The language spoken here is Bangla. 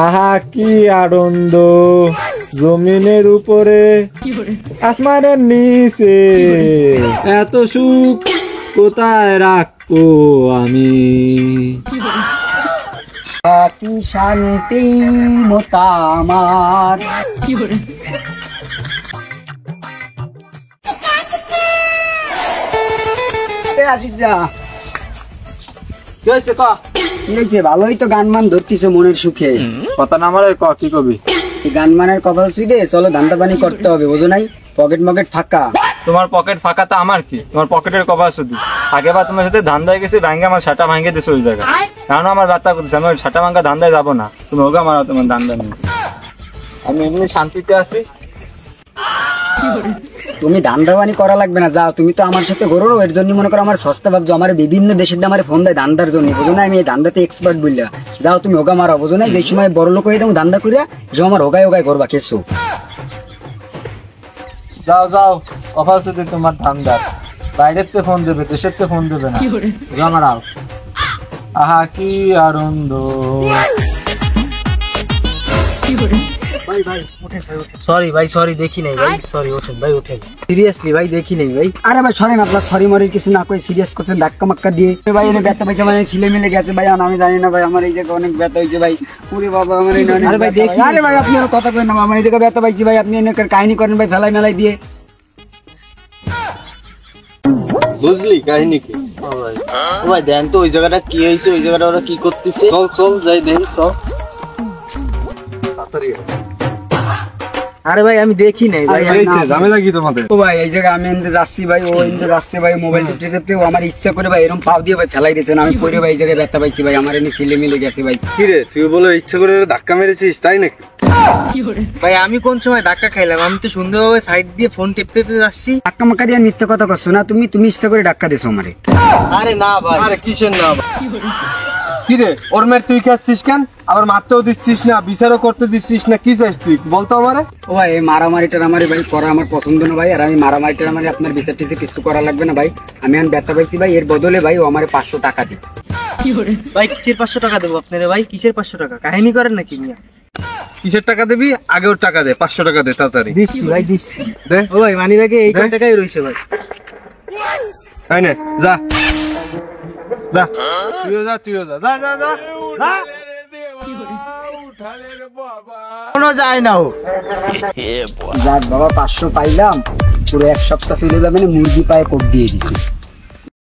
আহা কি আনন্দ, জমিনের উপরে আসমানের নিচে, এত সুখ কোথায় রাখবো আমি। কি শান্তি মতা আমার। ভালোই তো গান মান ধরতিছো মনের সুখে। কথা না আমার কি কবি গান মানের কপাল সুইদে চলো ধান্দা পানি করতে হবে, বুঝো নাই? পকেট মকেট ফাঁকা। তোমার পকেট ফাঁকা তা আমার কি? তোমার পকেটের কপাল শুধু। আগেবার তোমার সাথে ধান্দায় গেছি, ভাঙ্গে আমার ছাটা ভাঙ্গে দিছে ওই জায়গায়। কারণ আমার ব্যথা করতেছে, আমি ওই ছাটা ভাঙ্গা ধান্দায় যাবো না। তুমি ওগা মারা তোমার ধান্দা নেই, আমি এমনি শান্তিতে আছি। তুমি ধান্দাবানি করা লাগবে না, যাও। তুমি তো আমার সাথে ঘোরো, এর জন্য মনে করো আমার সস্তা ভাবছো। আমার বিভিন্ন দেশের আমার ফোন দেয় ধান্দার জন্য, বুঝো না? আমি এই ধান্দাতে এক্সপার্ট বললা। যাও তুমি হোগা মারা, বুঝো না? যে সময় বড় লোক হয়ে যাবো ধান্দা করিয়া, যে আমার হোগায় হোগায় করবা কেসো। যাও যাও, কপাল শুধু তোমার ধান্দা। বাইরের তে ফোন দেবে, দেশের তে ফোন দেবে না। হোগা মারাও। আহা কি আনন্দ। সরি ভাই, সরি দেখি নাই ভাই, সরি ওঠেন ভাই, ওঠেন। সিরিয়াসলি ভাই দেখি নাই ভাই। আরে ভাই সরেন, আপনার সরি মরি কিছু না কই সিরিয়াস করছেন ধাক্কা মাক্কা দিয়ে। ভাই এনে ব্যথা পাইছে, মানে ছিলে মিলে গেছে ভাই। আমি জানি না ভাই, আমার এই জায়গায় অনেক ব্যথা হয়েছে ভাই। পুরে বাবা আমার এই অনেক। আরে ভাই দেখি, আরে ভাই আপনি আর কথা কইন না, আমার এই জায়গায় ব্যথা পাইছি ভাই। আপনি এনে কাহিনী করেন ভাই, ফেলাই মেলাই দিয়ে। বুঝলি কাহিনী কি? ও ভাই দেন তো ওই জায়গাটা কি হয়েছে, ওই জায়গাটা ওরা কি করতেছে। চল চল যাই দেন, চল। আরে ভাই আমি দেখি নাই ভাই। ঝামেলা কি তোমাদের? ও ভাই এই জায়গায় আমি এনতে যাচ্ছি ভাই, ও এনতে যাচ্ছে ভাই। মোবাইল টিপতে টিপতে ও আমার ইচ্ছা করে ভাই এরকম পাও দিয়ে ভাই ফেলাই দিয়েছেন। আমি পরে ভাই এই জায়গায় ব্যথা পাইছি ভাই, আমার এনে ছিলে মিলে গেছে ভাই। কি রে, তুই বলে ইচ্ছা করে ধাক্কা মেরেছিস তাই নাকি? ভাই আমি কোন সময় ধাক্কা খাইলাম? আমি তো সুন্দরভাবে সাইড দিয়ে ফোন টিপতে টিপতে যাচ্ছি। ধাক্কা মাক্কা দিয়ে মিথ্যা কথা করছো না তুমি? তুমি ইচ্ছা করে ধাক্কা দিছো আমারে। আরে না ভাই। আরে কিসের না? কি রে, ওর মেয়ের তুই খাচ্ছিস কেন? আবার মারতেও দিচ্ছিস না, বিচারও করতে দিচ্ছিস না, কি চাইছিস তুই বলতো আমারে? ও ভাই এই মারামারিটার আমারে ভাই করা আমার পছন্দ না ভাই। আর আমি মারামারিটার মানে আপনার বিচার টিচার কিছু করা লাগবে না ভাই। আমি এখন ব্যথা পাইছি ভাই, এর বদলে ভাই ও আমারে 500 টাকা দিই। ভাই কিসের 500 টাকা দেবো আপনারে ভাই? কিসের 500 টাকা? কাহিনী করেন নাকি মিয়া? কিসের টাকা দিবি? আগেও টাকা দে, 500 টাকা দে তাড়াতাড়ি। দিচ্ছি ভাই, দিচ্ছি। দে। ও ভাই মানি ব্যাগে এই কয় টাকাই রইছে ভাই। তাই না? যা যা, তুইও যা, তুইও যা, যা যা যা যা। কোনো যায় না ও। যাক বাবা 500 পাইলাম, পুরো এক সপ্তাহ চলে যাবে না। মুরগি পায়ে কোপ দিয়ে দিছি।